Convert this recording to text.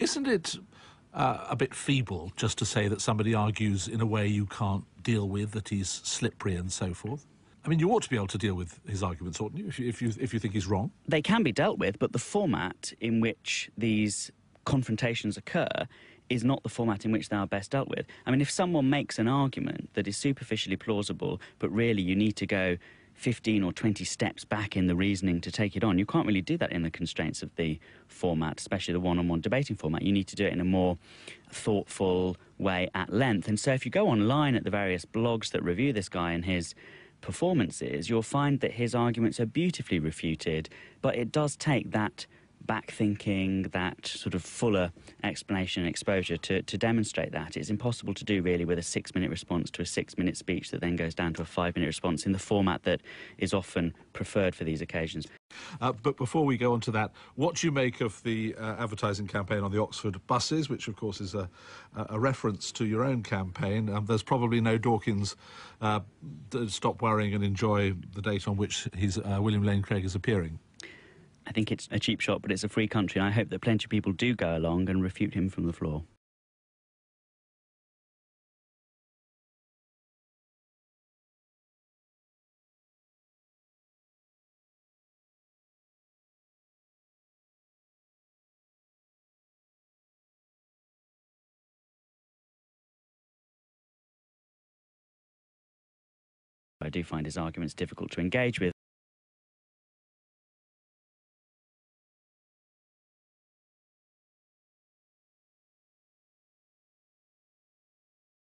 Isn't it a bit feeble just to say that somebody argues in a way you can't deal with, that he's slippery and so forth? I mean, you ought to be able to deal with his arguments, oughtn't you, if you think he's wrong? They can be dealt with, but the format in which these confrontations occur is not the format in which they are best dealt with. I mean, if someone makes an argument that is superficially plausible, but really you need to go 15 or 20 steps back in the reasoning to take it on, you can't really do that in the constraints of the format, especially the one-on-one debating format. You need to do it in a more thoughtful way at length. And so if you go online at the various blogs that review this guy and his performances, you'll find that his arguments are beautifully refuted, but it does take that back-thinking, that sort of fuller explanation and exposure to demonstrate that. It's impossible to do, really, with a 6-minute response to a 6-minute speech that then goes down to a 5-minute response in the format that is often preferred for these occasions. But before we go on to that, what do you make of the advertising campaign on the Oxford buses, which, of course, is a reference to your own campaign? There's probably no Dawkins stop worrying and enjoy the date on which William Lane Craig is appearing. I think it's a cheap shot, but it's a free country, and I hope that plenty of people do go along and refute him from the floor. I do find his arguments difficult to engage with.